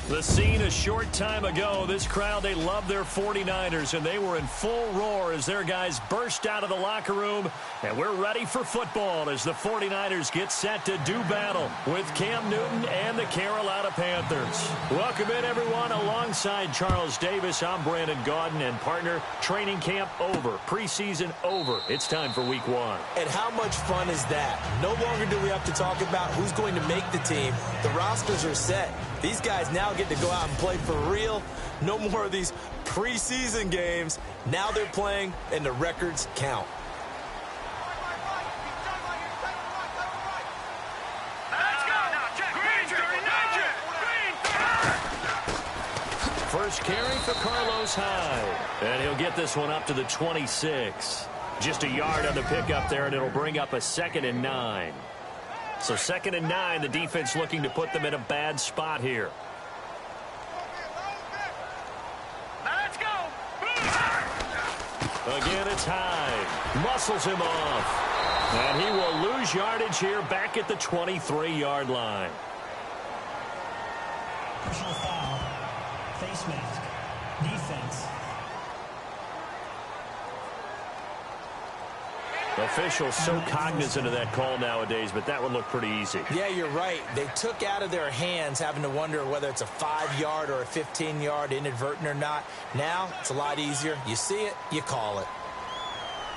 The scene a short time ago. This crowd, they love their 49ers, and they were in full roar as their guys burst out of the locker room. And we're ready for football as the 49ers get set to do battle with Cam Newton and the Carolina Panthers. Welcome in, everyone. Alongside Charles Davis, I'm Brandon Gaudin, and partner, training camp over, preseason over. It's time for week one. And how much fun is that? No longer do we have to talk about who's going to make the team. The rosters are set. These guys now get to go out and play for real. No more of these preseason games. Now they're playing, and the records count. First carry for Carlos Hyde. And he'll get this one up to the 26. Just a yard on the pickup there, and it'll bring up a 2nd and 9. So 2nd and 9, the defense looking to put them in a bad spot here. Let's go. Again, it's Hyde. Muscles him off. And he will lose yardage here back at the 23-yard line. Personal foul. Face mask. Defense. Officials so cognizant of that call nowadays, but that would look pretty easy. Yeah, you're right. They took out of their hands having to wonder whether it's a 5-yard or a 15-yard inadvertent or not. Now, it's a lot easier. You see it, you call it.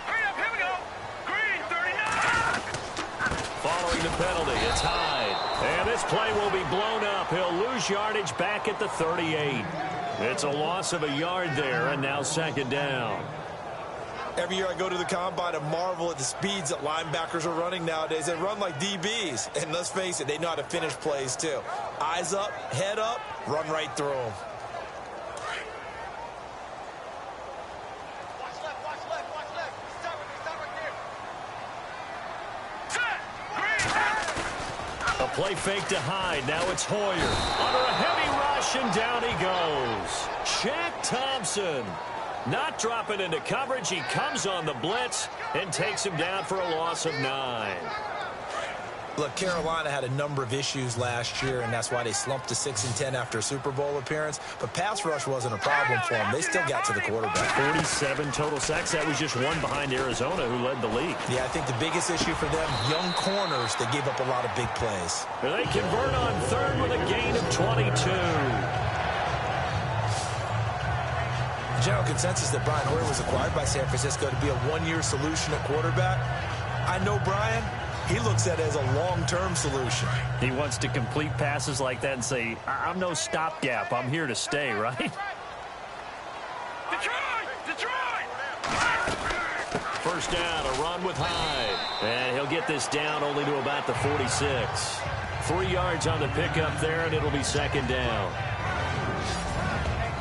Hurry up, here we go. Green, 39. Following the penalty, it's Hyde. And this play will be blown up. He'll lose yardage back at the 38. It's a loss of a yard there, and now 2nd down. Every year I go to the combine and marvel at the speeds that linebackers are running nowadays. They run like DBs. And let's face it, they know how to finish plays too. Eyes up, head up, run right through them. Watch left, watch left, watch left. Stop right there. Set. Green. A play fake to Hyde. Now it's Hoyer. Under a heavy rush, and down he goes. Shaq Thompson. Not dropping into coverage. He comes on the blitz and takes him down for a loss of 9. Look, Carolina had a number of issues last year, and that's why they slumped to 6-10 after a Super Bowl appearance. But pass rush wasn't a problem for them. They still got to the quarterback. 47 total sacks. That was just one behind Arizona, who led the league. Yeah, I think the biggest issue for them, young corners, they gave up a lot of big plays. They convert on 3rd with a gain of 22. General consensus that Brian Hoyer was acquired by San Francisco to be a one-year solution at quarterback. I know Brian, he looks at it as a long-term solution. He wants to complete passes like that and say, I'm no stopgap. I'm here to stay, right? Detroit! First down, a run with Hyde. And he'll get this down only to about the 46. 3 yards on the pickup there, and it'll be 2nd down.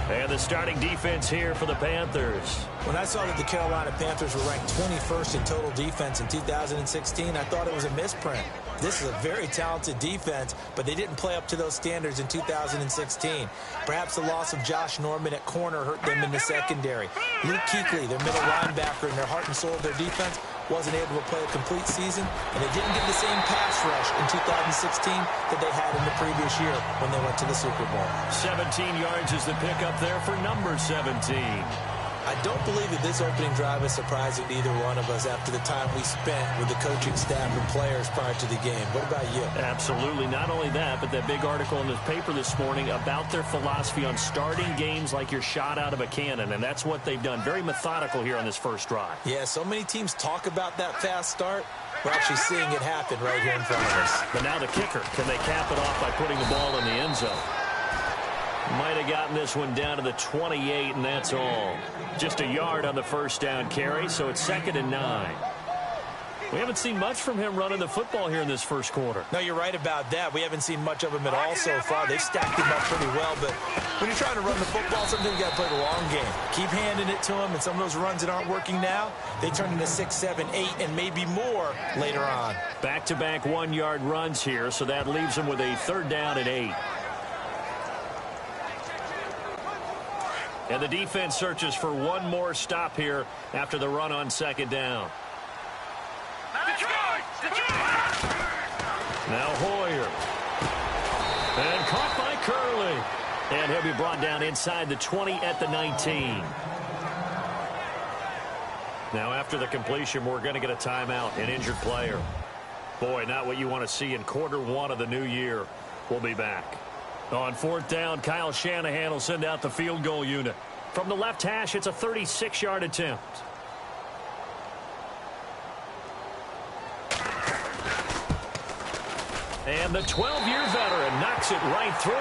And the starting defense here for the Panthers. When I saw that the Carolina Panthers were ranked 21st in total defense in 2016, I thought it was a misprint. This is a very talented defense, but they didn't play up to those standards in 2016. Perhaps the loss of Josh Norman at corner hurt them in the secondary. Luke Kuechly, their middle linebacker, and their heart and soul of their defense, wasn't able to play a complete season, and they didn't get the same pass rush in 2016 that they had in the previous year when they went to the Super Bowl. 17 yards is the pickup there for number 17. I don't believe that this opening drive is surprising to either one of us after the time we spent with the coaching staff and players prior to the game. What about you? Absolutely. Not only that, but that big article in the paper this morning about their philosophy on starting games like you're shot out of a cannon, and that's what they've done. Very methodical here on this first drive. Yeah, so many teams talk about that fast start. We're actually seeing it happen right here in front of us. But now the kicker. Can they cap it off by putting the ball in the end zone? Might have gotten this one down to the 28, and that's all. Just a yard on the first down carry, so it's 2nd and 9. We haven't seen much from him running the football here in this first quarter. No, you're right about that. We haven't seen much of him at all so far. They've stacked him up pretty well, but when you're trying to run the football, sometimes you got to play the long game. Keep handing it to him, and some of those runs that aren't working now, they turn into 6, 7, 8, and maybe more later on. Back-to-back 1-yard runs here, so that leaves him with a 3rd down and 8. And the defense searches for one more stop here after the run on 2nd down. Now Hoyer. And caught by Curley. And he'll be brought down inside the 20 at the 19. Now, after the completion, we're going to get a timeout, an injured player. Boy, not what you want to see in quarter one of the new year. We'll be back. On fourth down, Kyle Shanahan will send out the field goal unit. From the left hash, it's a 36-yard attempt. And the 12-year veteran knocks it right through.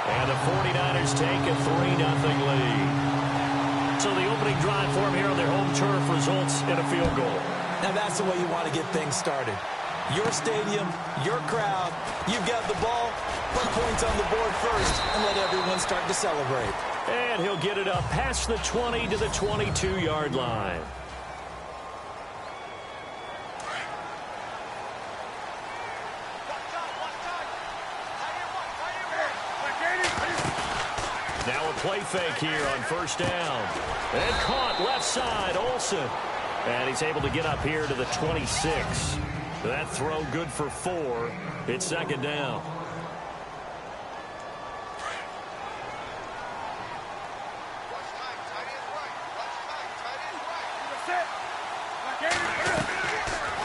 And the 49ers take a 3-0 lead. So the opening drive for him here on their home turf results in a field goal. Now that's the way you want to get things started. Your stadium, your crowd, you've got the ball, put points on the board first, and let everyone start to celebrate. And he'll get it up past the 20 to the 22-yard line. Now a play fake here on first down. And caught left side, Olsen. And he's able to get up here to the 26. That throw good for 4. It's second down.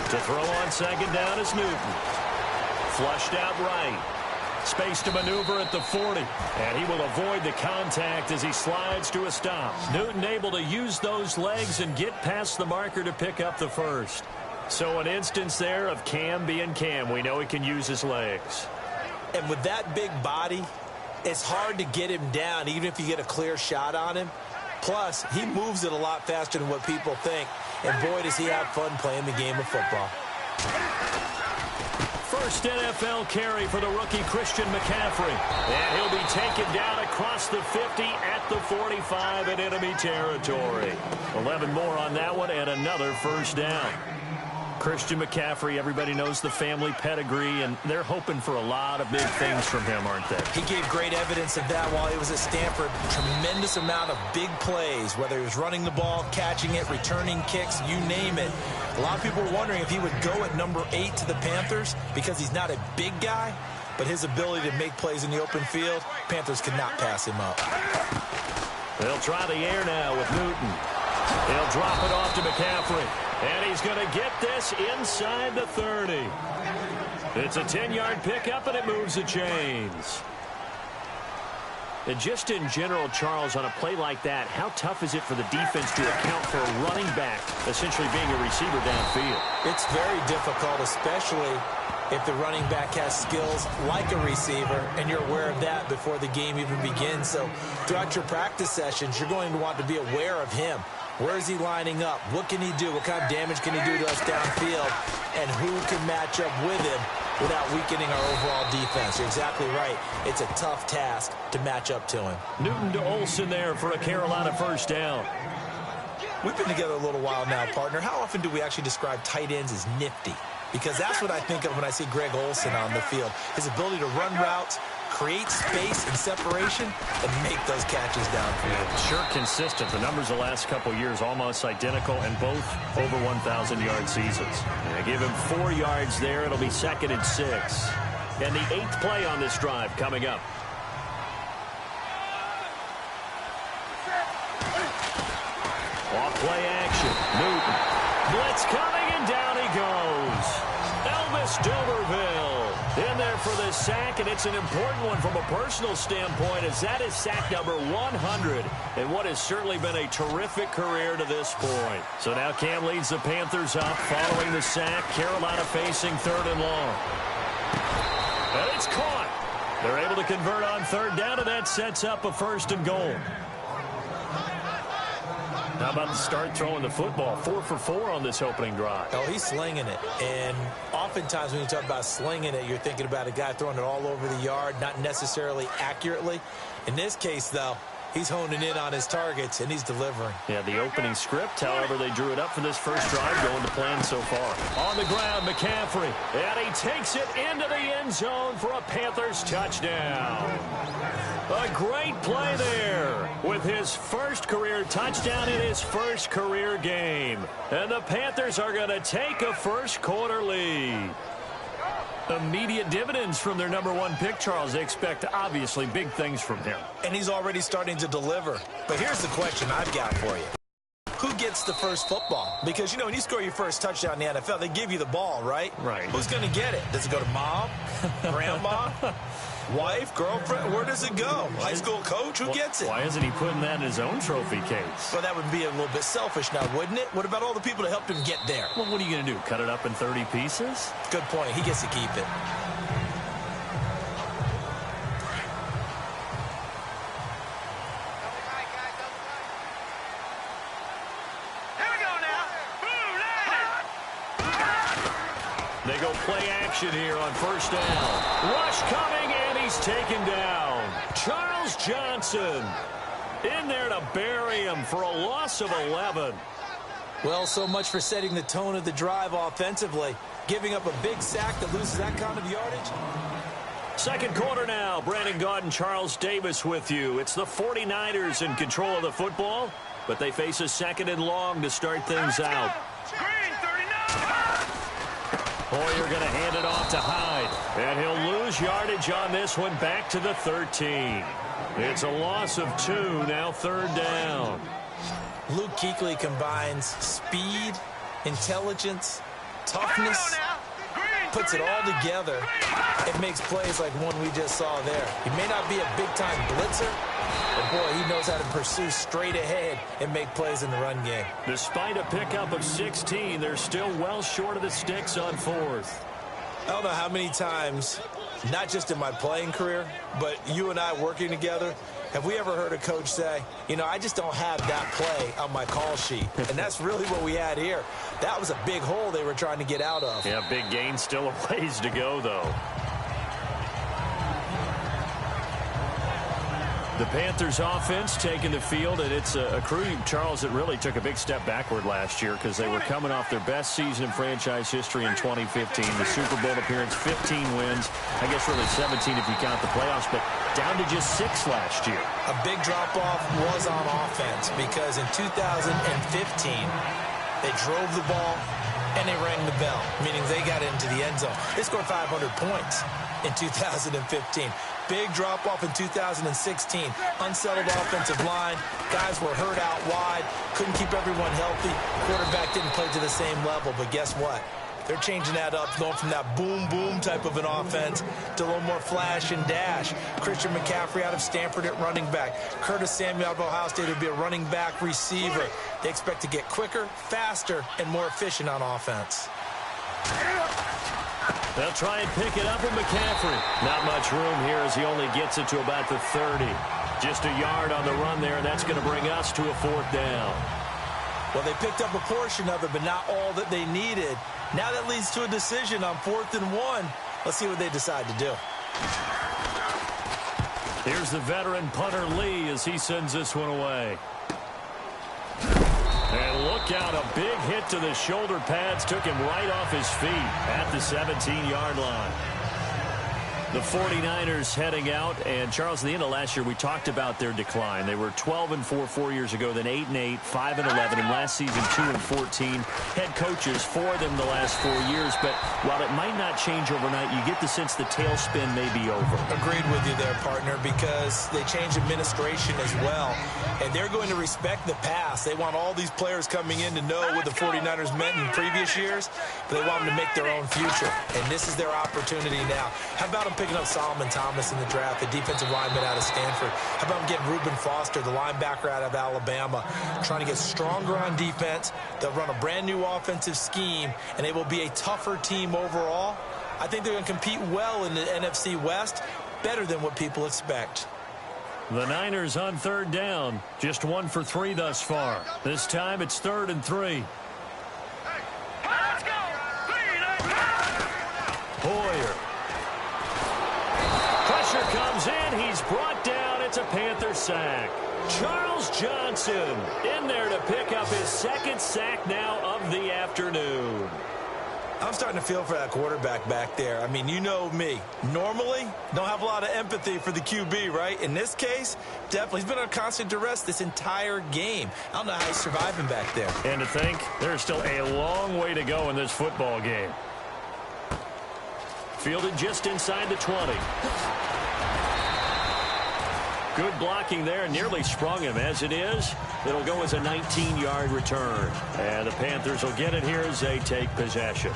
To throw on second down is Newton. Flushed out right. Space to maneuver at the 40. And he will avoid the contact as he slides to a stop. Newton able to use those legs and get past the marker to pick up the first. So an instance there of Cam being Cam. We know he can use his legs. And with that big body, it's hard to get him down, even if you get a clear shot on him. Plus, he moves it a lot faster than what people think. And boy, does he have fun playing the game of football. First NFL carry for the rookie Christian McCaffrey. And he'll be taken down across the 50 at the 45 in enemy territory. 11 more on that one and another first down. Christian McCaffrey, everybody knows the family pedigree, and they're hoping for a lot of big things from him, aren't they? He gave great evidence of that while he was at Stanford. Tremendous amount of big plays, whether he was running the ball, catching it, returning kicks, you name it. A lot of people were wondering if he would go at number 8 to the Panthers because he's not a big guy, but his ability to make plays in the open field, Panthers could not pass him up. They'll try the air now with Newton. He'll drop it off to McCaffrey. And he's going to get this inside the 30. It's a 10-yard pickup, and it moves the chains. And just in general, Charles, on a play like that, how tough is it for the defense to account for a running back essentially being a receiver downfield? It's very difficult, especially if the running back has skills like a receiver, and you're aware of that before the game even begins. So throughout your practice sessions, you're going to want to be aware of him. Where is he lining up? What can he do? What kind of damage can he do to us downfield? And who can match up with him without weakening our overall defense? You're exactly right. It's a tough task to match up to him. Newton to Olsen there for a Carolina first down. We've been together a little while now, partner. How often do we actually describe tight ends as nifty? Because that's what I think of when I see Greg Olsen on the field. His ability to run routes, create space and separation, and make those catches downfield. Sure consistent. The numbers the last couple years almost identical, and both over 1,000-yard seasons. And give him 4 yards there. It'll be second and 6. And the 8th play on this drive coming up. Off play action. Newton. Blitz coming, and down he goes. Elvis Dumerville in there for the sack, and it's an important one from a personal standpoint, as that is sack number 100 and what has certainly been a terrific career to this point. So now Cam leads the Panthers up following the sack. Carolina facing 3rd and long. And it's caught. They're able to convert on 3rd down, and that sets up a 1st and goal. How about the start throwing the football? 4 for 4 on this opening drive. Oh, he's slinging it. And oftentimes when you talk about slinging it, you're thinking about a guy throwing it all over the yard, not necessarily accurately. In this case, though, he's honing in on his targets, and he's delivering. Yeah, the opening script, however, they drew it up for this first drive, going to plan so far. On the ground, McCaffrey. And he takes it into the end zone for a Panthers touchdown. A great play there with his first career touchdown in his first career game. And the Panthers are going to take a first quarter lead. Immediate dividends from their #1 pick, Charles. They expect, obviously, big things from him. And he's already starting to deliver. But here's the question I've got for you. Who gets the first football? Because, when you score your first touchdown in the NFL, they give you the ball, right? Right. Who's going to get it? Does it go to mom, grandma, wife, girlfriend? Where does it go? High school coach? Who gets it? Why isn't he putting that in his own trophy case? Well, that would be a little bit selfish now, wouldn't it? What about all the people that helped him get there? Well, what are you going to do, cut it up in 30 pieces? Good point. He gets to keep it. They go play action here on first down. Rush coming, and he's taken down. Charles Johnson in there to bury him for a loss of 11. Well, so much for setting the tone of the drive offensively. Giving up a big sack that loses that kind of yardage. Second quarter now. Brandon Gaud and Charles Davis with you. It's the 49ers in control of the football, but they face a second and long to start things out. Hoyer going to hand it off to Hyde. And he'll lose yardage on this one, back to the 13. It's a loss of 2, now third down. Luke Kuechly combines speed, intelligence, toughness, puts it all together. It makes plays like one we just saw there. He may not be a big-time blitzer, but, boy, he knows how to pursue straight ahead and make plays in the run game. Despite a pickup of 16, they're still well short of the sticks on fourth. I don't know how many times, not just in my playing career, but you and I working together, have we ever heard a coach say, I just don't have that play on my call sheet? And that's really what we had here. That was a big hole they were trying to get out of. Yeah, big gain, still a ways to go, though. The Panthers offense taking the field, and it's a crew, Charles, that really took a big step backward last year because they were coming off their best season in franchise history in 2015. The Super Bowl appearance, 15 wins. I guess really 17 if you count the playoffs, but down to just 6 last year. A big drop-off was on offense because in 2015, they drove the ball and they rang the bell, meaning they got into the end zone. They scored 500 points in 2015. Big drop-off in 2016. Unsettled offensive line. Guys were hurt out wide. Couldn't keep everyone healthy. Quarterback didn't play to the same level. But guess what? They're changing that up, going from that boom-boom type of an offense to a little more flash and dash. Christian McCaffrey out of Stanford at running back. Curtis Samuel out of Ohio State would be a running back receiver. They expect to get quicker, faster, and more efficient on offense. They'll try and pick it up with McCaffrey. Not much room here as he only gets it to about the 30. Just a yard on the run there, and that's going to bring us to a fourth down. Well, they picked up a portion of it, but not all that they needed. Now that leads to a decision on 4th and 1. Let's see what they decide to do. Here's the veteran punter Lee as he sends this one away. And look out, a big hit to the shoulder pads took him right off his feet at the 17-yard line. The 49ers heading out, and Charles, at the end of last year, we talked about their decline. They were 12-4 4 years ago, then 8-8, 5-11, and last season 2-14. Head coaches for them the last 4 years, but while it might not change overnight, you get the sense the tailspin may be over. Agreed with you there, partner, because they changed administration as well, and they're going to respect the past. They want all these players coming in to know what the 49ers meant in previous years, but they want them to make their own future, and this is their opportunity now. How about them picking up Solomon Thomas in the draft, the defensive lineman out of Stanford? How about them getting Reuben Foster, the linebacker out of Alabama, trying to get stronger on defense? They'll run a brand-new offensive scheme, and they will be a tougher team overall. I think they're going to compete well in the NFC West, better than what people expect. The Niners on third down, just 1 for 3 thus far. This time it's 3rd and 3. Hoyer. Pressure comes in. He's brought down. It's a Panther sack. Charles Johnson in there to pick up his 2nd sack now of the afternoon. I'm starting to feel for that quarterback back there. I mean, you know me. Normally, don't have a lot of empathy for the QB, right? In this case, definitely. He's been under constant duress this entire game. I don't know how he's surviving back there. And to think, there's still a long way to go in this football game. Fielded just inside the 20. Good blocking there, nearly sprung him. As it is, it'll go as a 19-yard return. And the Panthers will get it here as they take possession.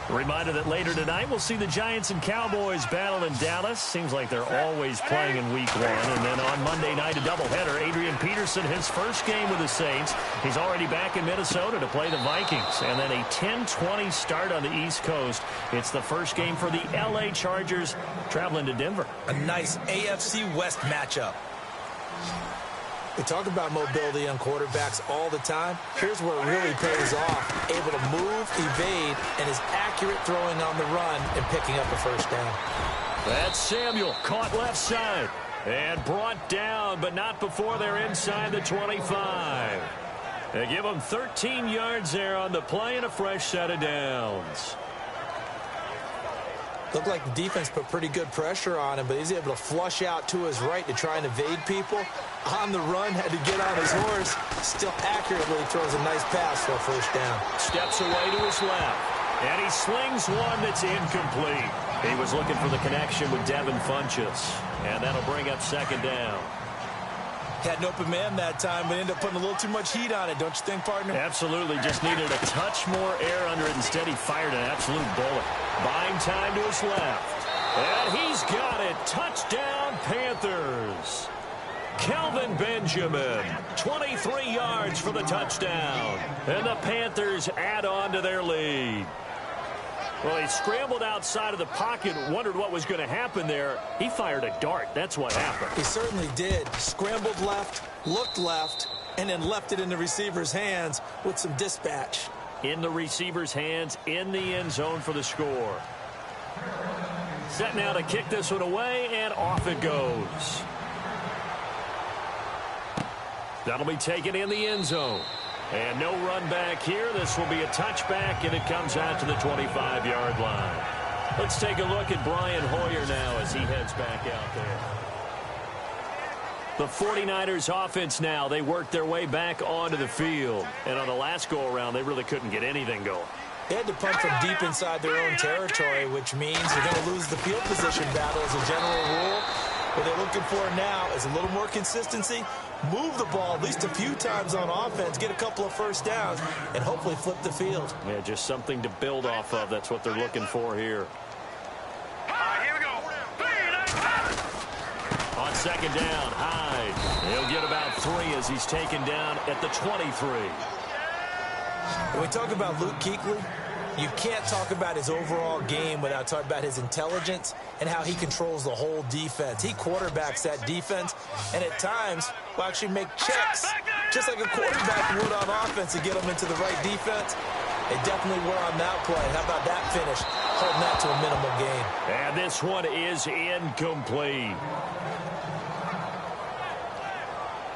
A reminder that later tonight we'll see the Giants and Cowboys battle in Dallas. Seems like they're always playing in week 1. And then on Monday night, a doubleheader. Adrian Peterson, his first game with the Saints. He's already back in Minnesota to play the Vikings. And then a 10-20 start on the East Coast. It's the first game for the L.A. Chargers traveling to Denver. A nice AFC West matchup. We talk about mobility on quarterbacks all the time. Here's where it really pays off. Able to move, evade, and is accurate throwing on the run and picking up a first down. That's Samuel, caught left side. And brought down, but not before they're inside the 25. They give them 13 yards there on the play and a fresh set of downs. Looked like the defense put pretty good pressure on him, but he's able to flush out to his right to try and evade people. On the run, had to get on his horse. Still accurately throws a nice pass for a first down. Steps away to his left. And he slings one that's incomplete. He was looking for the connection with Devin Funchess. And that'll bring up second down. Had an open man that time, but ended up putting a little too much heat on it, don't you think, partner? Absolutely. Just needed a touch more air under it. Instead, he fired an absolute bullet. Buying time to his left. And he's got it. Touchdown, Panthers. Kelvin Benjamin, 23 yards for the touchdown. And the Panthers add on to their lead. Well, he scrambled outside of the pocket, wondered what was going to happen there. He fired a dart. That's what happened. He certainly did. Scrambled left, looked left, and then left it in the receiver's hands with some dispatch. In the receiver's hands, in the end zone for the score. Set now to kick this one away, and off it goes. That'll be taken in the end zone. And no run back here. This will be a touchback, and it comes out to the 25-yard line. Let's take a look at Brian Hoyer now as he heads back out there. The 49ers offense now, they work their way back onto the field. And on the last go-around, they really couldn't get anything going. They had to punt from deep inside their own territory, which means you're going to lose the field position battle as a general rule. What they're looking for now is a little more consistency, move the ball at least a few times on offense, get a couple of first downs, and hopefully flip the field. Yeah, just something to build off of. That's what they're looking for here. Here we go. On second down, Hyde. He'll get about 3 as he's taken down at the 23. When we talk about Luke Kuechly, you can't talk about his overall game without talking about his intelligence and how he controls the whole defense. He quarterbacks that defense, and at times will actually make checks, just like a quarterback would on offense to get them into the right defense. They definitely were on that play. How about that finish? Holding that to a minimal gain. And this one is incomplete.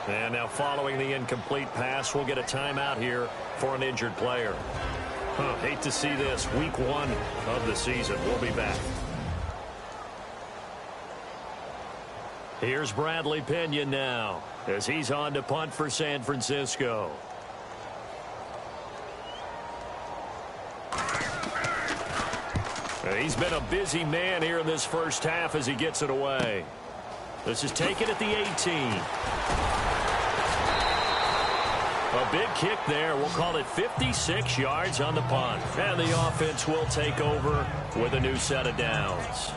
And now following the incomplete pass, we'll get a timeout here for an injured player. Hate to see this. Week 1 of the season. We'll be back. Here's Bradley Pinion now as he's on to punt for San Francisco. He's been a busy man here in this first half as he gets it away. This is taken at the 18. A big kick there. We'll call it 56 yards on the punt. And the offense will take over with a new set of downs.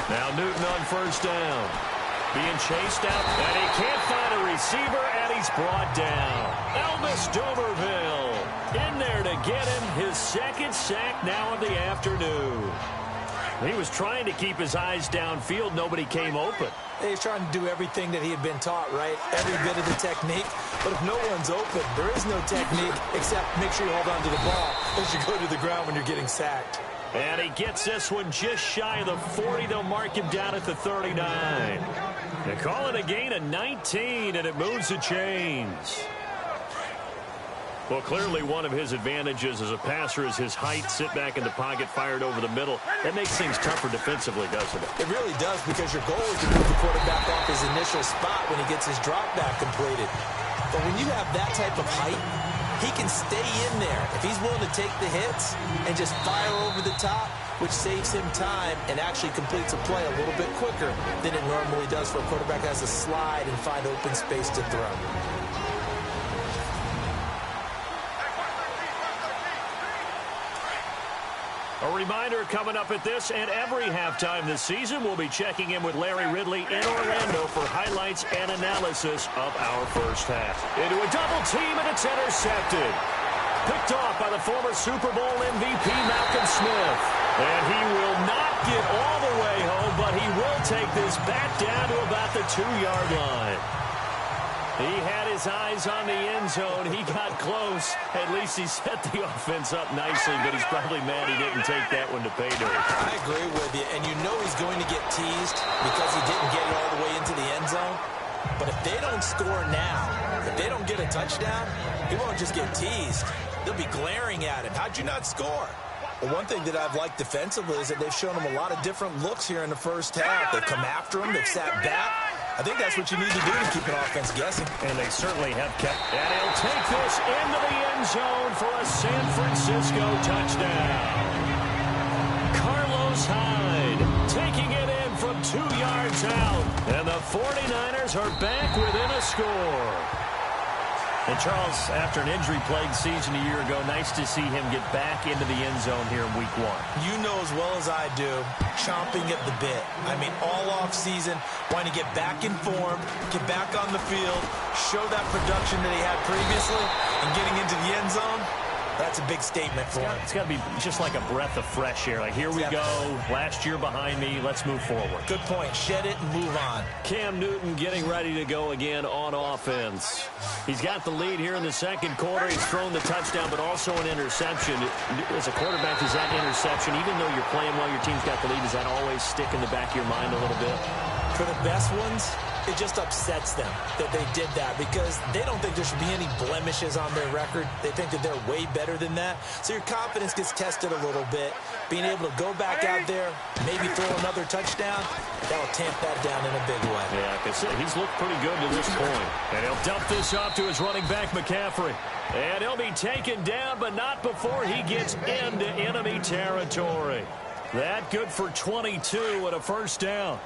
Now Newton on first down. Being chased out, and he can't find a receiver, and he's brought down. Elvis Domerville in there to get him his second sack now of the afternoon. He was trying to keep his eyes downfield. Nobody came open. He's trying to do everything that he had been taught, right? Every bit of the technique. But if no one's open, there is no technique except make sure you hold on to the ball as you go to the ground when you're getting sacked. And he gets this one just shy of the 40. They'll mark him down at the 39. They call it a gain of 19, and it moves the chains. Well, clearly one of his advantages as a passer is his height. Sit back in the pocket, fired over the middle. That makes things tougher defensively, doesn't it? It really does, because your goal is to move the quarterback off his initial spot when he gets his drop back completed. But when you have that type of height, he can stay in there if he's willing to take the hits and just fire over the top, which saves him time and actually completes a play a little bit quicker than it normally does for a quarterback that has to slide and find open space to throw. A reminder coming up at this and every halftime this season, we'll be checking in with Larry Ridley in Orlando for highlights and analysis of our first half. Into a double team, and it's intercepted. Picked off by the former Super Bowl MVP Malcolm Smith. And he will not get all the way home, but he will take this back down to about the 2-yard line. He had his eyes on the end zone. He got close. At least he set the offense up nicely, but he's probably mad he didn't take that one to pay dirt. I agree with you, and you know he's going to get teased because he didn't get it all the way into the end zone. But if they don't score now, if they don't get a touchdown, he won't just get teased. They'll be glaring at him. How'd you not score? Well, one thing that I've liked defensively is that they've shown him a lot of different looks here in the first half. They've come after him. They've sat back. I think that's what you need to do to keep an offense guessing. And they certainly have kept. And he'll take this into the end zone for a San Francisco touchdown. Carlos Hyde taking it in from 2 yards out. And the 49ers are back within a score. And Charles, after an injury-plagued season a year ago, nice to see him get back into the end zone here in week 1. You know as well as I do, chomping at the bit. I mean, all off season, wanting to get back in form, get back on the field, show that production that he had previously, and getting into the end zone. That's a big statement for him. It's got to be just like a breath of fresh air. Like, here we go. Last year behind me. Let's move forward. Good point. Shed it and move on. Cam Newton getting ready to go again on offense. He's got the lead here in the second quarter. He's thrown the touchdown, but also an interception. As a quarterback, is that interception, even though you're playing while your team's got the lead, does that always stick in the back of your mind a little bit? For the best ones, it just upsets them that they did that because they don't think there should be any blemishes on their record. They think that they're way better than that. So your confidence gets tested a little bit. Being able to go back out there, maybe throw another touchdown, that will tamp that down in a big way. Yeah, like I said, he's looked pretty good to this point. And he'll dump this off to his running back, McCaffrey. And he'll be taken down, but not before he gets into enemy territory. That good for 22 and a first down.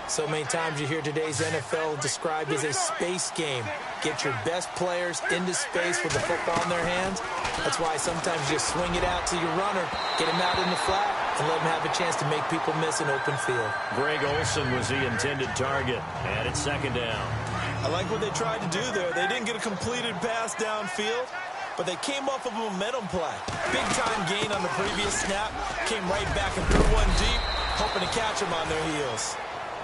So many times you hear today's NFL described as a space game. Get your best players into space with the football in their hands. That's why sometimes you just swing it out to your runner, get him out in the flat, and let him have a chance to make people miss an open field. Greg Olsen was the intended target, and it's second down. I like what they tried to do there. They didn't get a completed pass downfield, but they came off of a momentum play. Big-time gain on the previous snap, came right back and threw one deep, hoping to catch them on their heels.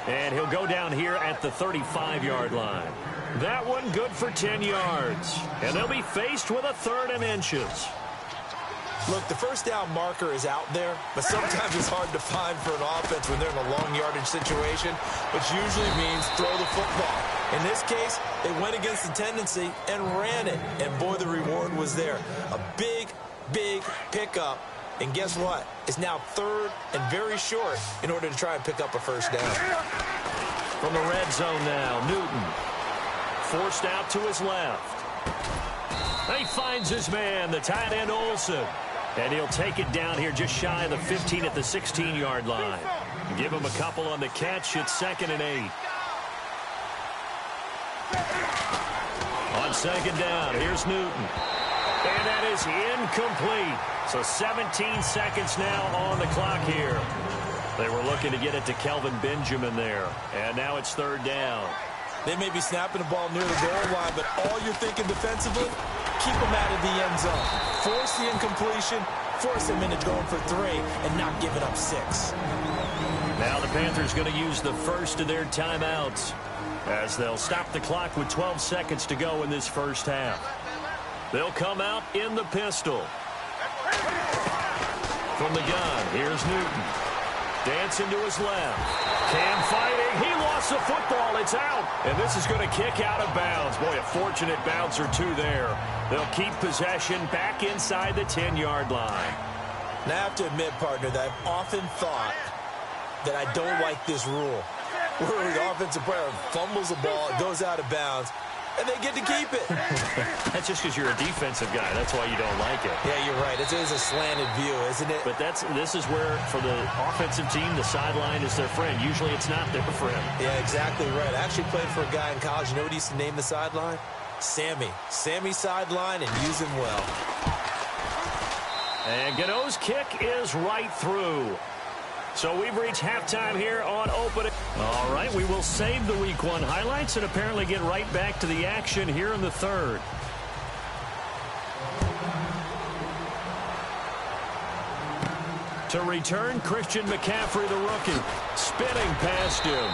And he'll go down here at the 35-yard line. That one good for 10 yards. And they'll be faced with a 3rd and inches. Look, the first down marker is out there, but sometimes it's hard to find for an offense when they're in a long yardage situation, which usually means throw the football. In this case, they went against the tendency and ran it. And boy, the reward was there. A big, big pickup. And guess what? It's now 3rd and very short in order to try and pick up a first down. From the red zone now, Newton forced out to his left. He finds his man, the tight end Olsen. And he'll take it down here just shy of the 15 at the 16-yard line. Give him a couple on the catch. It's 2nd and 8. On 2nd down, here's Newton. And that is incomplete. So 17 seconds now on the clock here. They were looking to get it to Kelvin Benjamin there. And now it's 3rd down. They may be snapping the ball near the goal line, but all you're thinking defensively, keep them out of the end zone. Force the incompletion, force them into going for 3, and not give it up 6. Now the Panthers going to use the first of their timeouts as they'll stop the clock with 12 seconds to go in this first half. They'll come out in the pistol. From the gun, here's Newton. Dancing to his left. Cam fighting. He lost the football. It's out. And this is going to kick out of bounds. Boy, a fortunate bounce or two there. They'll keep possession back inside the 10-yard line. Now, I have to admit, partner, that I've often thought that I don't like this rule. Where the offensive player fumbles the ball, it goes out of bounds. and they get to keep it. That's just because you're a defensive guy. That's why you don't like it. Yeah, you're right. It is a slanted view, isn't it? But this is where, for the offensive team, the sideline is their friend. Usually it's not their friend. Yeah, exactly right. I actually played for a guy in college. You know what he used to name the sideline? Sammy. Sammy sideline, and use him well. And Gano's kick is right through. So we've reached halftime here on opening. All right, we will save the Week 1 highlights and apparently get right back to the action here in the third. To return, Christian McCaffrey, the rookie, spinning past him.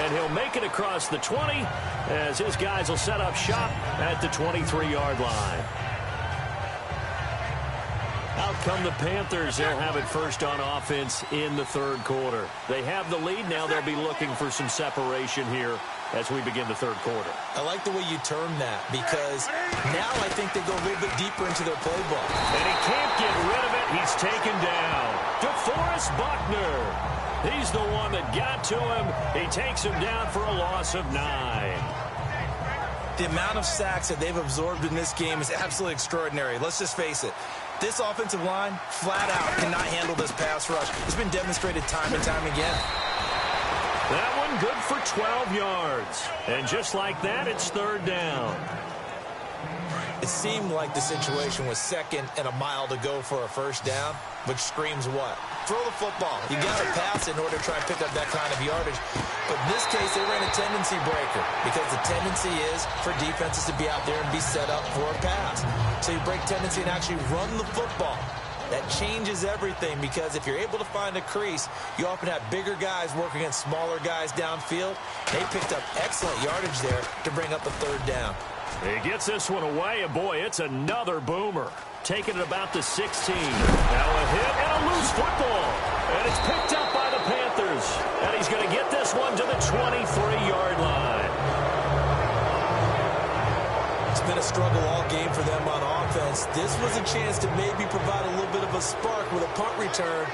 And he'll make it across the 20 as his guys will set up shop at the 23-yard line. Out come the Panthers. They'll have it first on offense in the third quarter. They have the lead. Now they'll be looking for some separation here as we begin the third quarter. I like the way you term that because now I think they go a little bit deeper into their playbook. And he can't get rid of it. He's taken down. DeForest Buckner. He's the one that got to him. He takes him down for a loss of 9. The amount of sacks that they've absorbed in this game is absolutely extraordinary. Let's just face it. This offensive line, flat out, cannot handle this pass rush. It's been demonstrated time and time again. That one good for 12 yards. And just like that, it's third down. It seemed like the situation was second and a mile to go for a first down, which screams what? Throw the football. You got to pass in order to try and pick up that kind of yardage. But in this case, they ran a tendency breaker because the tendency is for defenses to be out there and be set up for a pass. So you break tendency and actually run the football. That changes everything because if you're able to find a crease, you often have bigger guys working against smaller guys downfield. They picked up excellent yardage there to bring up a third down. He gets this one away, and boy, it's another boomer. Taking it about the 16. Now a hit and a loose football. And it's picked up by the Panthers. And he's going to get this one to the 23-yard line. It's been a struggle all game for them on offense. This was a chance to maybe provide a little bit of a spark with a punt return.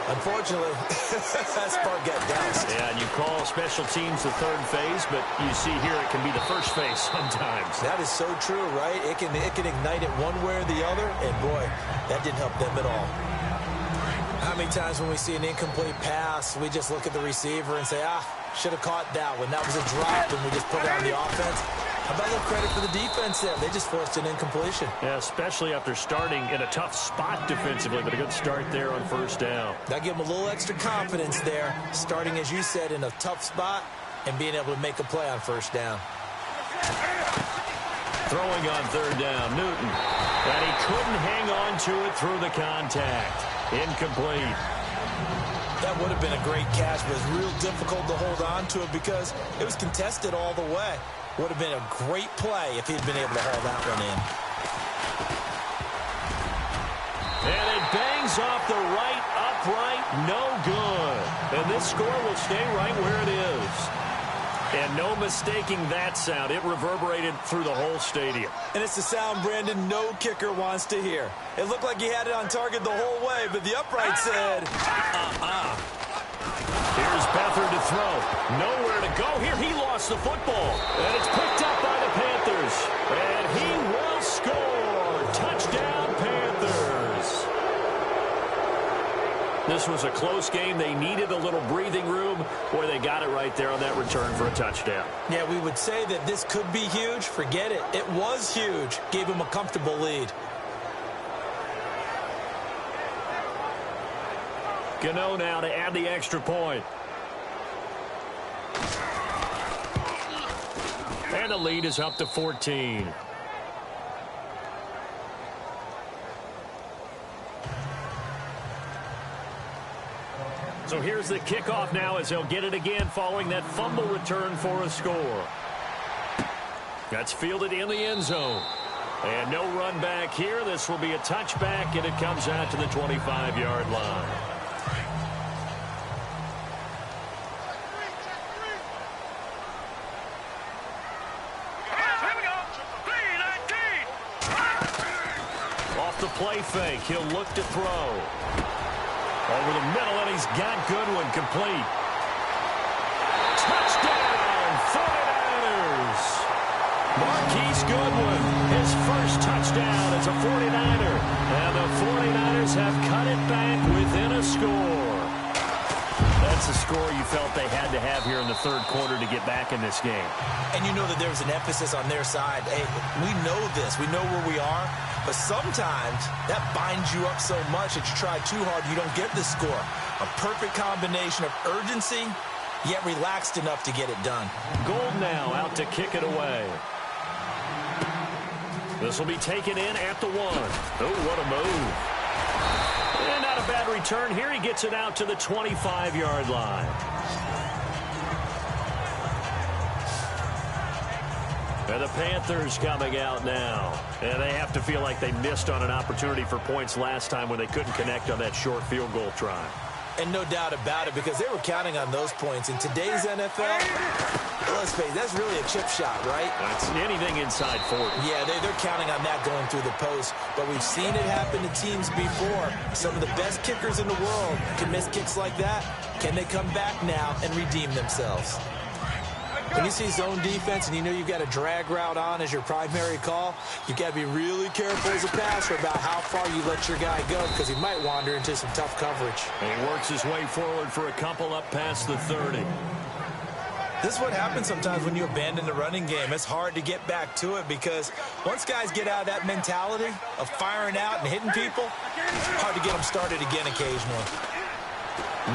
Unfortunately, that spark got doused. Yeah, and you call special teams the third phase, but you see here it can be the first phase sometimes. That is so true, right? It can ignite it one way or the other, and boy, that didn't help them at all. How many times when we see an incomplete pass, we just look at the receiver and say, should have caught that one. That was a drop, and we just put it on the offense. How about a little credit for the defense there? They just forced an incompletion. Yeah, especially after starting in a tough spot defensively, but a good start there on first down. That give them a little extra confidence there, starting, as you said, in a tough spot and being able to make a play on first down. Throwing on third down, Newton. And he couldn't hang on to it through the contact. Incomplete. That would have been a great catch, but it's real difficult to hold on to it because it was contested all the way. Would have been a great play if he'd been able to haul that one in. And it bangs off the right upright, no good. And this score will stay right where it is. And no mistaking that sound. It reverberated through the whole stadium. And it's the sound, Brandon, no kicker wants to hear. It looked like he had it on target the whole way, but the upright said, Here's Beathard to throw. Nowhere to go here. He lost the football. And it's picked up by the Panthers. And he will score. Touchdown, Panthers. This was a close game. They needed a little breathing room. Boy, they got it right there on that return for a touchdown. Yeah, we would say that this could be huge. Forget it. It was huge. Gave him a comfortable lead. Gano now to add the extra point. And the lead is up to 14. So here's the kickoff now as they'll get it again following that fumble return for a score. That's fielded in the end zone. And no run back here. This will be a touchback, and it comes out to the 25-yard line. Play fake. He'll look to throw. Over the middle, and he's got Goodwin complete. Touchdown, 49ers. Marquise Goodwin, his first touchdown as a 49er. And the 49ers have cut it back within a score. That's a score you felt they had to have here in the third quarter to get back in this game. And you know that there's an emphasis on their side. Hey, we know this. We know where we are. But sometimes that binds you up so much that you try too hard, you don't get the score. A perfect combination of urgency, yet relaxed enough to get it done. Gold now out to kick it away. This will be taken in at the 1. Oh, what a move. And not a bad return here. He gets it out to the 25-yard line. And the Panthers coming out now. And they have to feel like they missed on an opportunity for points last time when they couldn't connect on that short field goal try. And no doubt about it, because they were counting on those points. In today's NFL, let's face it, that's really a chip shot, right? That's anything inside 40. Yeah, they're counting on that going through the post. But we've seen it happen to teams before. Some of the best kickers in the world can miss kicks like that. Can they come back now and redeem themselves? When you see zone defense and you know you've got a drag route on as your primary call, you've got to be really careful as a passer about how far you let your guy go, because he might wander into some tough coverage. And he works his way forward for a couple up past the 30. This is what happens sometimes when you abandon the running game. It's hard to get back to it because once guys get out of that mentality of firing out and hitting people, it's hard to get them started again occasionally.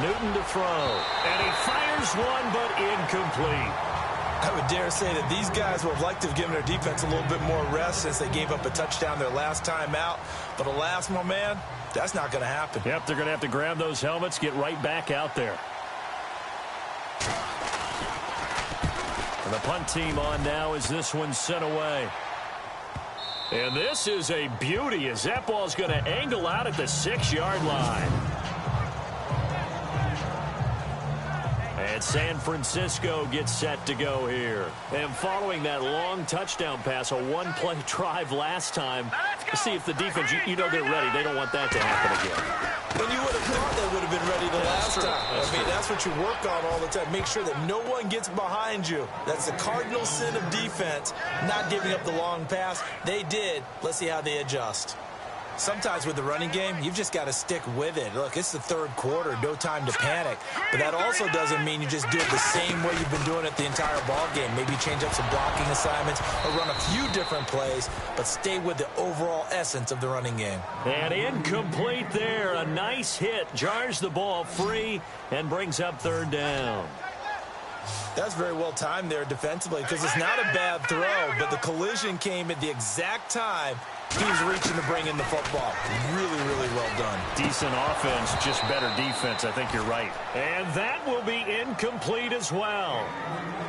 Newton to throw. And he fires one, but incomplete. I would dare say that these guys would have liked to have given their defense a little bit more rest since they gave up a touchdown their last time out. But alas, my man, that's not going to happen. Yep, they're going to have to grab those helmets, get right back out there. And the punt team on now as this one's sent away. And this is a beauty as that ball's going to angle out at the 6-yard line. And San Francisco gets set to go here. And following that long touchdown pass, a one-play drive last time, to see if the defense, you know they're ready. They don't want that to happen again. And you would have thought they would have been ready the last time. That's what you work on all the time. Make sure that no one gets behind you. That's the cardinal sin of defense, not giving up the long pass. They did. Let's see how they adjust. Sometimes with the running game, you've just got to stick with it. Look, it's the third quarter, no time to panic. But that also doesn't mean you just do it the same way you've been doing it the entire ball game. Maybe change up some blocking assignments or run a few different plays, but stay with the overall essence of the running game. And incomplete there. A nice hit. Jars the ball free and brings up third down. That's very well timed there defensively because it's not a bad throw, but the collision came at the exact time he was reaching to bring in the football. Really, really well done. Decent offense, just better defense. I think you're right. And that will be incomplete as well.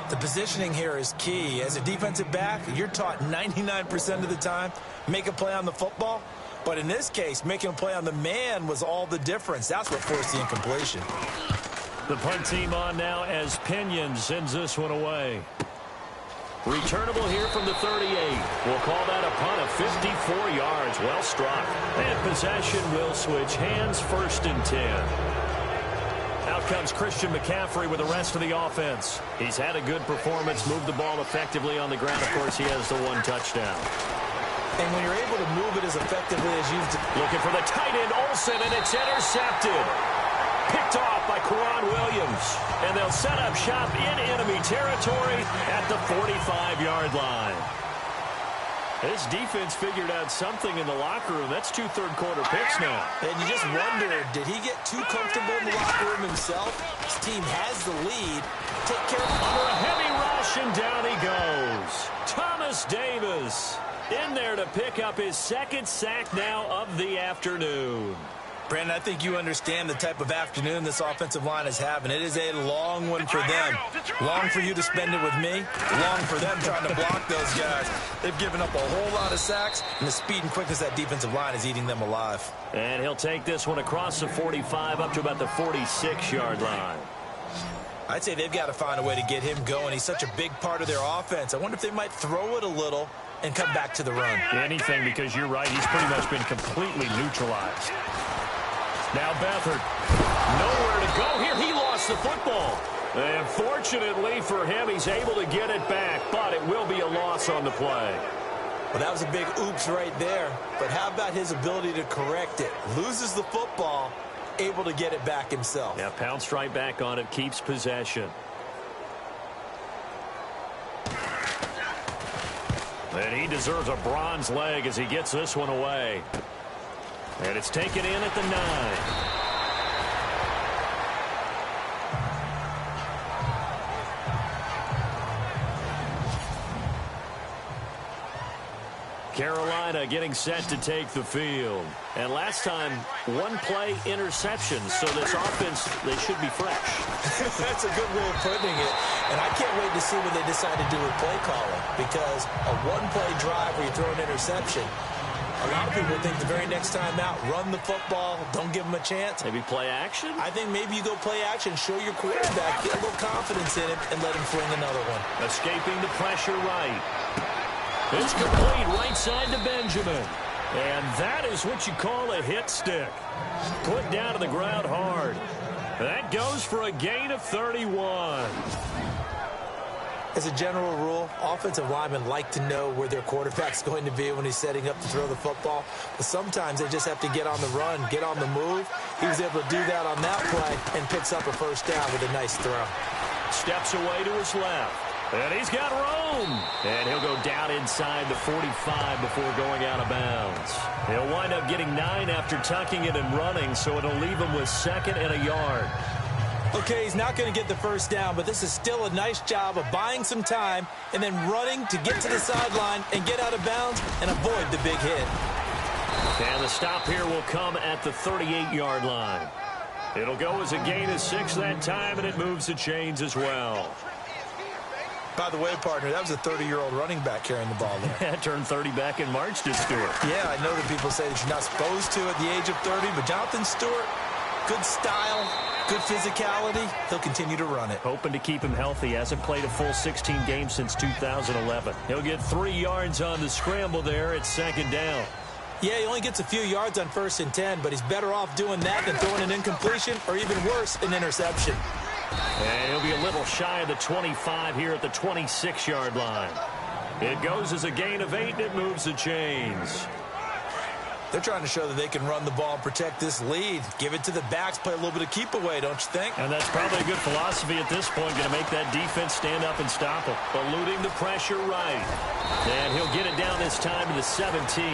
The positioning here is key. As a defensive back, you're taught 99% of the time, make a play on the football. But in this case, making a play on the man was all the difference. That's what forced the incompletion. The punt team on now as Pinion sends this one away. Returnable here from the 38. We'll call that a punt of 54 yards. Well struck. And possession will switch hands, 1st and 10. Out comes Christian McCaffrey with the rest of the offense. He's had a good performance, moved the ball effectively on the ground. Of course, he has the one touchdown. And when you're able to move it as effectively as you've done. Looking for the tight end, Olsen, and it's intercepted. Picked off by Quran Williams. And they'll set up shop in enemy territory at the 45-yard line. This defense figured out something in the locker room. That's 2 third-quarter picks now. And you just wonder, did he get too comfortable in the locker room himself? His team has the lead. Take care of under a heavy rush, and down he goes. Thomas Davis in there to pick up his 2nd sack now of the afternoon. Brandon, I think you understand the type of afternoon this offensive line is having. It is a long one for them. Long for you to spend it with me. Long for them trying to block those guys. They've given up a whole lot of sacks, and the speed and quickness of that defensive line is eating them alive. And he'll take this one across the 45 up to about the 46-yard line. I'd say they've got to find a way to get him going. He's such a big part of their offense. I wonder if they might throw it a little and come back to the run. Anything, because you're right. He's pretty much been completely neutralized. Now Beathard, nowhere to go here. He lost the football. And fortunately for him, he's able to get it back, but it will be a loss on the play. Well, that was a big oops right there. But how about his ability to correct it? Loses the football, able to get it back himself. Yeah, pounced right back on it, keeps possession. And he deserves a bronze leg as he gets this one away. And it's taken in at the 9. Carolina getting set to take the field. And last time, one play interception. So this offense, they should be fresh. That's a good way of putting it. And I can't wait to see what they decide to do with play calling. Because a one-play drive where you throw an interception, a lot of people think the very next time out, run the football, don't give them a chance. Maybe play action? I think maybe you go play action, show your quarterback, get a little confidence in him, and let him fling another one. Escaping the pressure right. It's complete right side to Benjamin. And that is what you call a hit stick. Put down to the ground hard. That goes for a gain of 31. As a general rule, offensive linemen like to know where their quarterback's going to be when he's setting up to throw the football. But sometimes they just have to get on the run, get on the move. He was able to do that on that play and picks up a first down with a nice throw. Steps away to his left. And he's got room. And he'll go down inside the 45 before going out of bounds. He'll wind up getting 9 after tucking it and running, so it'll leave him with 2nd and a yard. Okay, he's not going to get the first down, but this is still a nice job of buying some time and then running to get to the sideline and get out of bounds and avoid the big hit. And the stop here will come at the 38-yard line. It'll go as a gain of 6 that time, and it moves the chains as well. By the way, partner, that was a 30-year-old running back carrying the ball there. Turned 30 back in March to Stewart. Yeah, I know that people say that you're not supposed to at the age of 30, but Jonathan Stewart, good style, good physicality. He'll continue to run it. Hoping to keep him healthy. Hasn't played a full 16 games since 2011. He'll get 3 yards on the scramble there at 2nd down. Yeah, he only gets a few yards on 1st and 10, but he's better off doing that than throwing an incompletion or even worse, an interception. And he'll be a little shy of the 25 here at the 26-yard line. It goes as a gain of 8, and it moves the chains. They're trying to show that they can run the ball and protect this lead. Give it to the backs, play a little bit of keep away, don't you think? And that's probably a good philosophy at this point, going to make that defense stand up and stop him. Eluding the pressure right. And he'll get it down this time to the 17.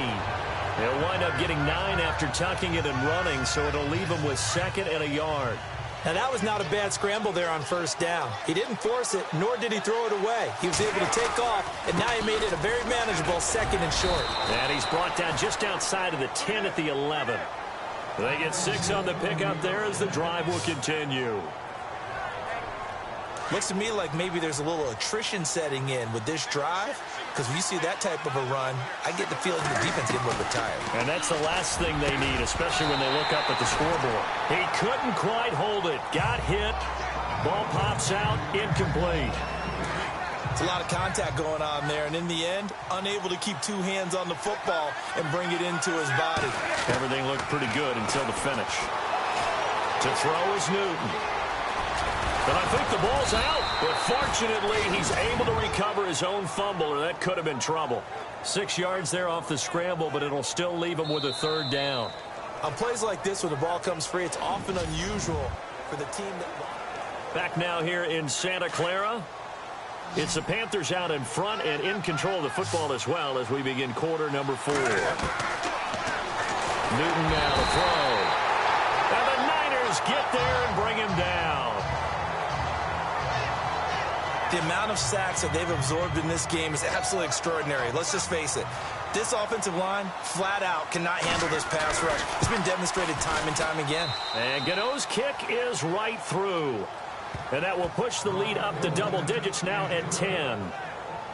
He'll wind up getting 9 after tucking it and running, so it'll leave him with 2nd and a yard. Now, that was not a bad scramble there on 1st down. He didn't force it, nor did he throw it away. He was able to take off, and now he made it a very manageable 2nd and short. And he's brought down just outside of the 10 at the 11. They get 6 on the pickup there as the drive will continue. Looks to me like maybe there's a little attrition setting in with this drive, because when you see that type of a run, I get the feeling the defense getting a little bit tired. And that's the last thing they need, especially when they look up at the scoreboard. He couldn't quite hold it. Got hit. Ball pops out. Incomplete. It's a lot of contact going on there, and in the end, unable to keep 2 hands on the football and bring it into his body. Everything looked pretty good until the finish. To throw is Newton. But I think the ball's out. But fortunately, he's able to recover his own fumble, or that could have been trouble. 6 yards there off the scramble, but it'll still leave him with a 3rd down. On plays like this, when the ball comes free, it's often unusual for the team that... Back now here in Santa Clara. It's the Panthers out in front and in control of the football as well as we begin quarter number 4. Newton now to throw. And the Niners get there and bring him down. The amount of sacks that they've absorbed in this game is absolutely extraordinary. Let's just face it. This offensive line, flat out, cannot handle this pass rush. It's been demonstrated time and time again. And Gano's kick is right through. And that will push the lead up to double digits now at 10.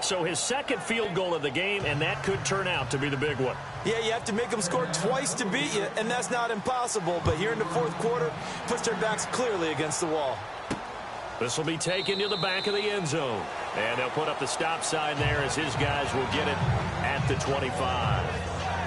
So his 2nd field goal of the game, and that could turn out to be the big one. Yeah, you have to make them score twice to beat you, and that's not impossible. But here in the 4th quarter, puts their backs clearly against the wall. This will be taken to the back of the end zone. And they'll put up the stop sign there as his guys will get it at the 25.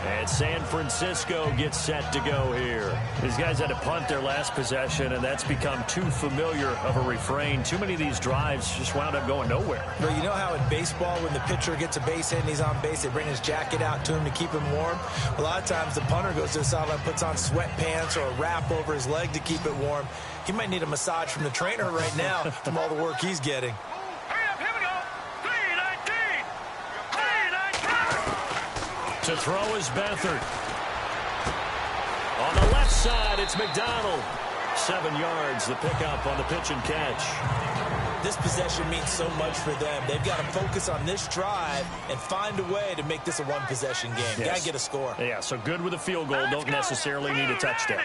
And San Francisco gets set to go here. These guys had to punt their last possession, and that's become too familiar of a refrain. Too many of these drives just wound up going nowhere. Well, you know how in baseball, when the pitcher gets a base hit and he's on base, they bring his jacket out to him to keep him warm? A lot of times the punter goes to the sideline, puts on sweatpants or a wrap over his leg to keep it warm. He might need a massage from the trainer right now from all the work he's getting. To throw is Beathard. On the left side, it's McDonald. 7 yards, the pickup on the pitch and catch. This possession means so much for them. They've got to focus on this drive and find a way to make this a one-possession game. Yes. Got to get a score. Yeah, so good with a field goal. Don't necessarily need a touchdown.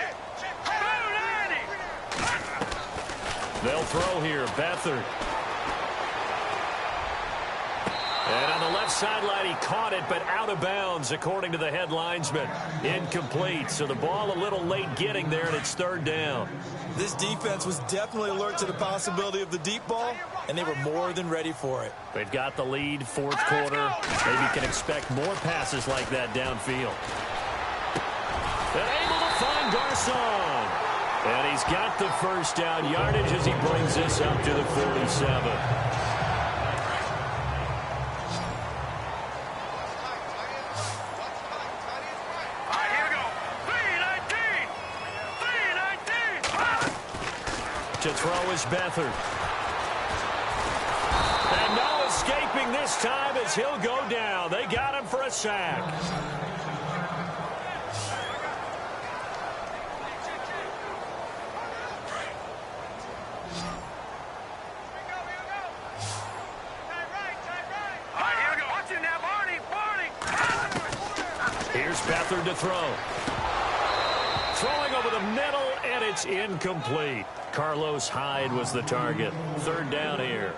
They'll throw here. Beathard. And on the left sideline, he caught it, but out of bounds, according to the head linesman. Incomplete, so the ball a little late getting there, and it's 3rd down. This defense was definitely alert to the possibility of the deep ball, and they were more than ready for it. They've got the lead, 4th quarter. Maybe can expect more passes like that downfield. And able to find Garcon. And he's got the first down yardage as he brings this up to the 47. To throw is Beathard. And no escaping this time as he'll go down. They got him for a sack. Here's Beathard to throw. Throwing over the middle, and it's incomplete. Carlos Hyde was the target. 3rd down here.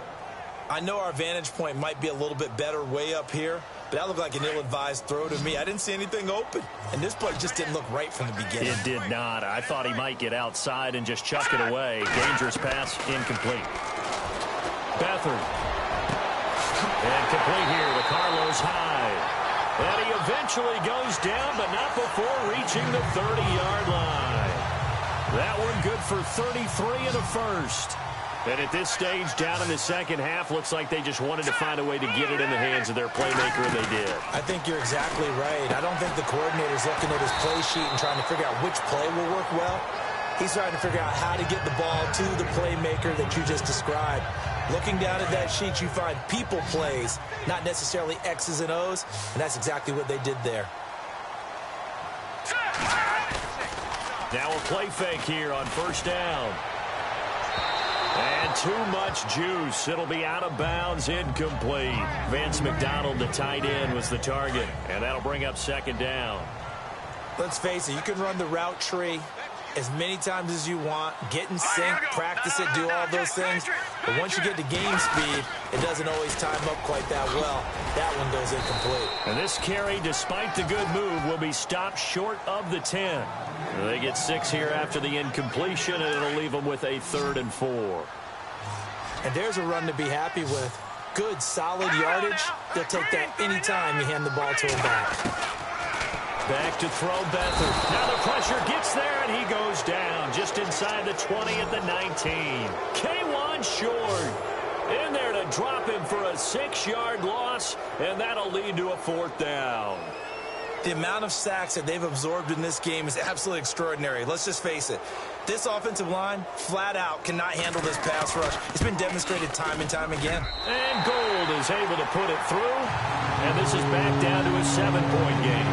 I know our vantage point might be a little bit better way up here, but that looked like an ill-advised throw to me. I didn't see anything open, and this play just didn't look right from the beginning. It did not. I thought he might get outside and just chuck it away. Dangerous pass, incomplete. Beathard. And complete here to Carlos Hyde. And he eventually goes down, but not before reaching the 30-yard line. That one good for 33 in the first. And at this stage, down in the second half, looks like they just wanted to find a way to get it in the hands of their playmaker, and they did. I think you're exactly right. I don't think the coordinator's looking at his play sheet and trying to figure out which play will work well. He's trying to figure out how to get the ball to the playmaker that you just described. Looking down at that sheet, you find people plays, not necessarily X's and O's, and that's exactly what they did there. Now a play fake here on 1st down. And too much juice. It'll be out of bounds, incomplete. Vance McDonald, the tight end, was the target, and that'll bring up 2nd down. Let's face it, you can run the route tree as many times as you want, get in sync, practice it, do all those things. But once you get to game speed, it doesn't always time up quite that well. That one goes incomplete. And this carry, despite the good move, will be stopped short of the 10. They get 6 here after the incompletion, and it'll leave them with a 3rd and 4. And there's a run to be happy with. Good, solid yardage. They'll take that anytime you hand the ball to him back. Back to throw Beathard. Now the pressure gets there, and he goes down just inside the 20 at the 19. K1 short. In there to drop him for a 6-yard loss, and that'll lead to a 4th down. The amount of sacks that they've absorbed in this game is absolutely extraordinary. Let's just face it. This offensive line, flat out, cannot handle this pass rush. It's been demonstrated time and time again. And Gold is able to put it through, and this is back down to a 7-point game.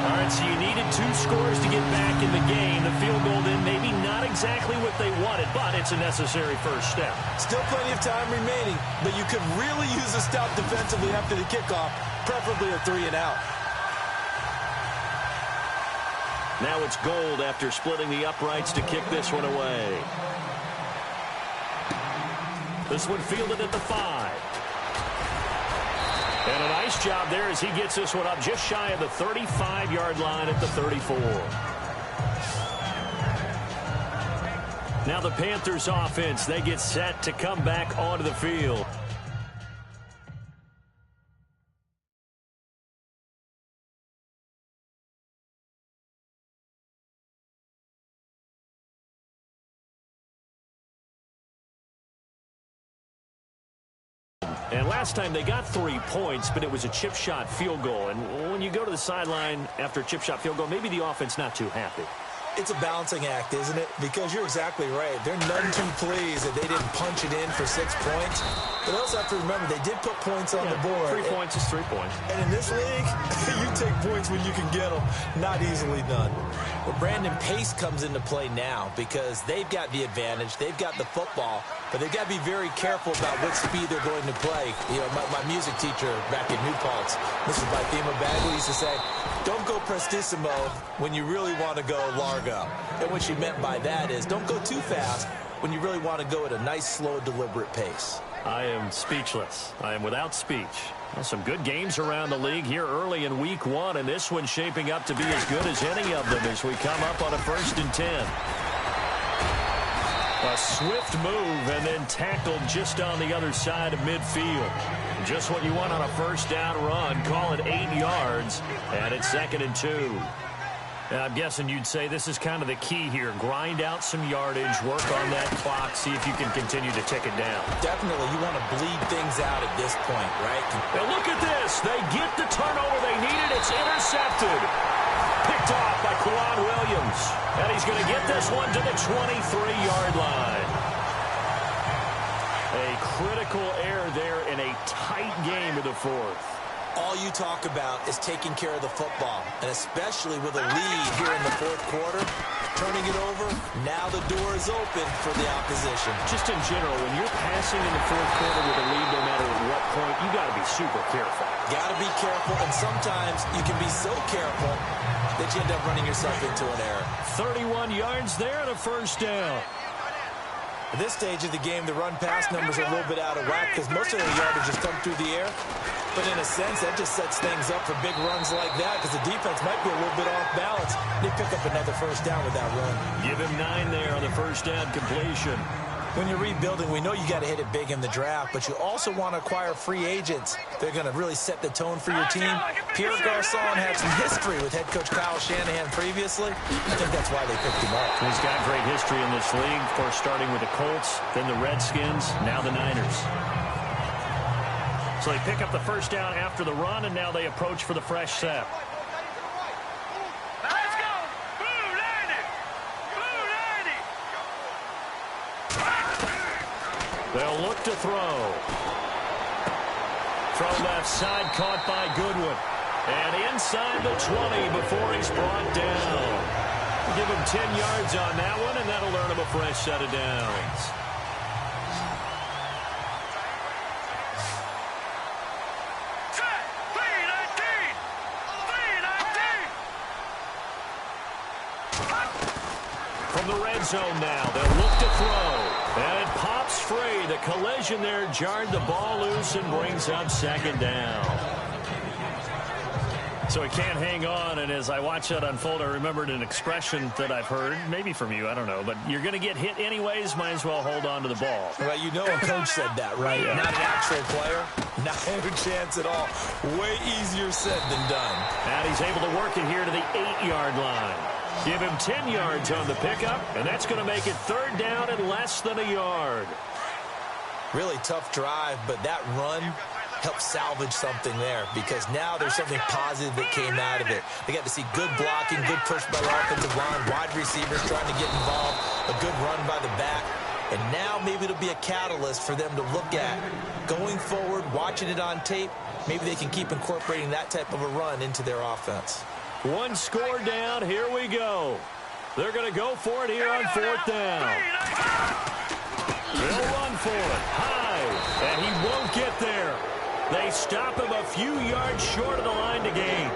All right, so you needed 2 scores to get back in the game. The field goal then maybe not exactly what they wanted, but it's a necessary first step. Still plenty of time remaining, but you could really use a stop defensively after the kickoff, preferably a 3-and-out. Now it's Gold after splitting the uprights to kick this one away. This one fielded at the 5. And a nice job there as he gets this one up just shy of the 35-yard line at the 34. Now the Panthers offense, they get set to come back onto the field. And last time they got 3 points, but it was a chip shot field goal. And when you go to the sideline after a chip shot field goal, maybe the offense not too happy. It's a balancing act, isn't it? Because you're exactly right. They're none too pleased that they didn't punch it in for 6 points. But they also have to remember they did put points on the board. 3 points is 3 points. And in this league, you take points when you can get them. Not easily done. Well, Brandon, pace comes into play now because they've got the advantage. They've got the football. But they've got to be very careful about what speed they're going to play. You know, my music teacher back in New Paltz, Mrs. Bythema Bagley, used to say, don't go prestissimo when you really want to go largo. And what she meant by that is don't go too fast when you really want to go at a nice, slow, deliberate pace. I am speechless. I am without speech. Well, some good games around the league here early in week 1, and this one's shaping up to be as good as any of them as we come up on a 1st and 10. A swift move and then tackled just on the other side of midfield. Just what you want on a 1st down run. Call it 8 yards, and it's 2nd and 2. And I'm guessing you'd say this is kind of the key here. Grind out some yardage, work on that clock, see if you can continue to tick it down. Definitely, you want to bleed things out at this point, right? And look at this. They get the turnover they needed. It's intercepted. Picked off by Quan Williams. And he's going to get this one to the 23-yard line. A critical error there in a tight game of the 4th. All you talk about is taking care of the football, and especially with a lead here in the 4th quarter, turning it over, now the door is open for the opposition. Just in general, when you're passing in the 4th quarter with a lead, no matter at what point, you got to be super careful. Got to be careful, and sometimes you can be so careful that you end up running yourself into an error. 31 yards there and a 1st down. At this stage of the game, the run-pass numbers are a little bit out of whack because most of their yardage has come through the air. But in a sense, that just sets things up for big runs like that because the defense might be a little bit off balance. They pick up another 1st down with that run. Give him 9 there on the 1st down completion. When you're rebuilding, we know you got to hit it big in the draft, but you also want to acquire free agents. They're going to really set the tone for your team. Pierre Garçon had some history with head coach Kyle Shanahan previously. I think that's why they picked him up. He's got great history in this league, of course, starting with the Colts, then the Redskins, now the Niners. So they pick up the 1st down after the run, and now they approach for the fresh set. Let's go! Blue 90! Blue 90! They'll look to throw. Throw left side, caught by Goodwin. And inside the 20 before he's brought down. Give him 10 yards on that one, and that'll earn him a fresh set of downs. From the red zone now, they'll look to throw. And it pops free. The collision there jarred the ball loose and brings up 2nd down. So he can't hang on, and as I watch that unfold, I remembered an expression that I've heard, maybe from you, I don't know, but you're going to get hit anyways, might as well hold on to the ball. Well, you know a coach said that, right? Yeah. Not an actual player. Not a chance at all. Way easier said than done. And he's able to work it here to the 8-yard line. Give him 10 yards on the pickup, and that's going to make it 3rd down and less than a yard. Really tough drive, but that run helped salvage something there because now there's something positive that came out of it. They got to see good blocking, good push by the offensive line, wide receivers trying to get involved, a good run by the back, and now maybe it'll be a catalyst for them to look at going forward, watching it on tape. Maybe they can keep incorporating that type of a run into their offense. 1 score down. Here we go. They're going to go for it here on 4th down. They'll run for it. High. And he won't get there. They stop him a few yards short of the line to gain.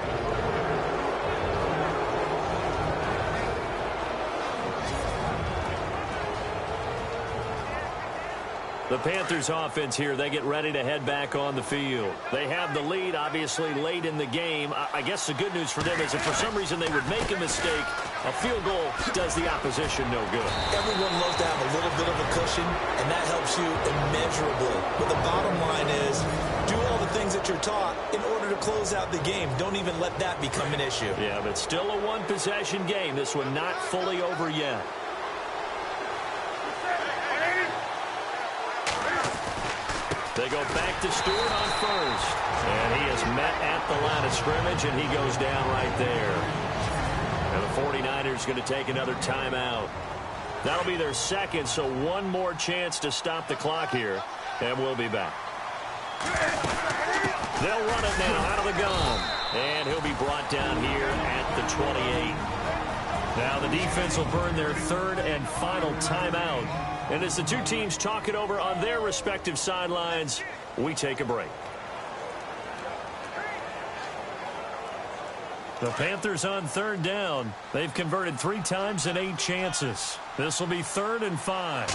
The Panthers offense here, they get ready to head back on the field. They have the lead, obviously, late in the game. I guess the good news for them is if for some reason they would make a mistake, a field goal does the opposition no good. Everyone loves to have a little bit of a cushion, and that helps you immeasurably. But the bottom line is, do all the things that you're taught in order to close out the game. Don't even let that become an issue. Yeah, but still a one-possession game. This one not fully over yet. They go back to Stewart on first. And he is met at the line of scrimmage, and he goes down right there. And the 49ers going to take another timeout. That'll be their second, so one more chance to stop the clock here, and we'll be back. They'll run it now out of the gun, and he'll be brought down here at the 28. Now the defense will burn their third and final timeout. And as the two teams talk it over on their respective sidelines, we take a break. The Panthers on third down. They've converted 3 times in 8 chances. This will be 3rd and 5.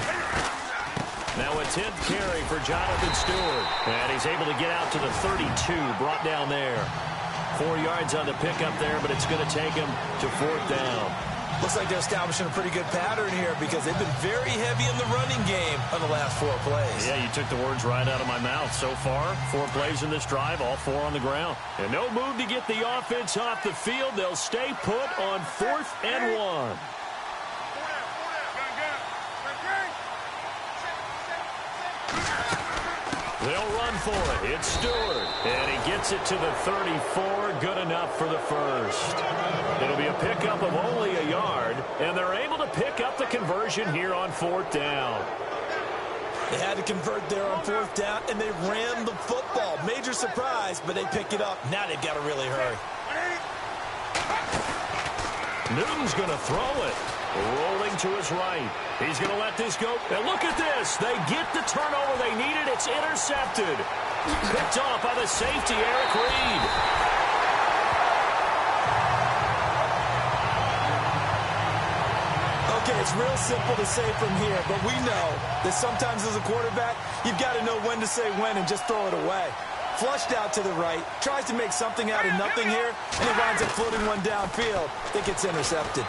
Now a 10th carry for Jonathan Stewart. And he's able to get out to the 32, brought down there. 4 yards on the pickup there, but it's going to take him to 4th down. Looks like they're establishing a pretty good pattern here because they've been very heavy in the running game on the last 4 plays. Yeah, you took the words right out of my mouth. So far, 4 plays in this drive, all 4 on the ground. And no move to get the offense off the field. They'll stay put on 4th and 1. They'll run for it. It's Stewart. And he gets it to the 34. Good enough for the first. It'll be a pickup of only a yard. And they're able to pick up the conversion here on 4th down. They had to convert there on 4th down, and they ran the football. Major surprise, but they pick it up. Now they've got to really hurry. Newton's going to throw it. Rolling to his right. He's going to let this go. And look at this. They get the turnover they needed. It's intercepted. Picked off by the safety, Eric Reed. Okay, it's real simple to say from here, but we know that sometimes as a quarterback, you've got to know when to say when and just throw it away. Flushed out to the right, tries to make something out of nothing here, and he winds up floating one downfield. I think it's intercepted.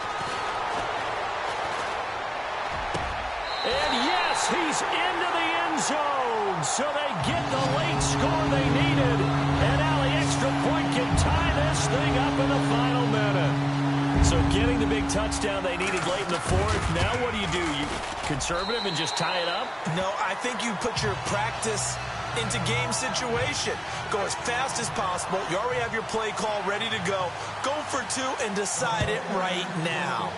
And yes, he's into the end zone. So they get the late score they needed. And now the extra point can tie this thing up in the final minute. So getting the big touchdown they needed late in the 4th. Now what do? You conservative and just tie it up? No, I think you put your practice into game situation. Go as fast as possible. You already have your play call ready to go. Go for 2 and decide it right now.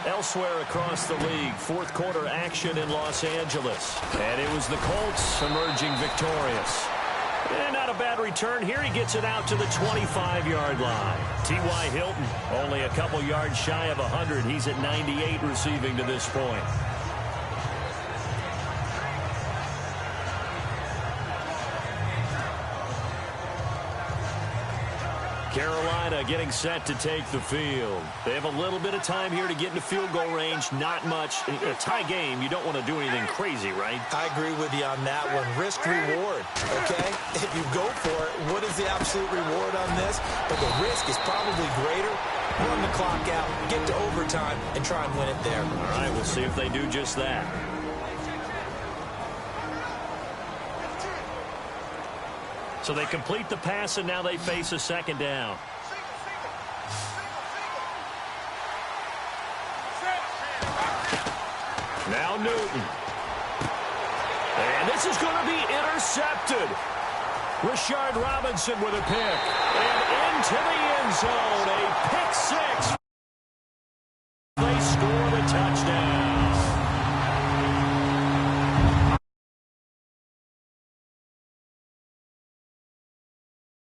Elsewhere across the league, 4th quarter action in Los Angeles. And it was the Colts emerging victorious. And not a bad return. Here he gets it out to the 25-yard line. T.Y. Hilton, only a couple yards shy of 100. He's at 98 receiving to this point. Carolina getting set to take the field. They have a little bit of time here to get into field goal range. Not much. In a tie game, you don't want to do anything crazy, right? I agree with you on that one. Risk reward, okay? If you go for it, what is the absolute reward on this? But the risk is probably greater. Run the clock out, get to overtime, and try and win it there. All right, we'll see if they do just that. So they complete the pass, and now they face a 2nd down. Now Newton. And this is going to be intercepted. Rashard Robinson with a pick. And into the end zone.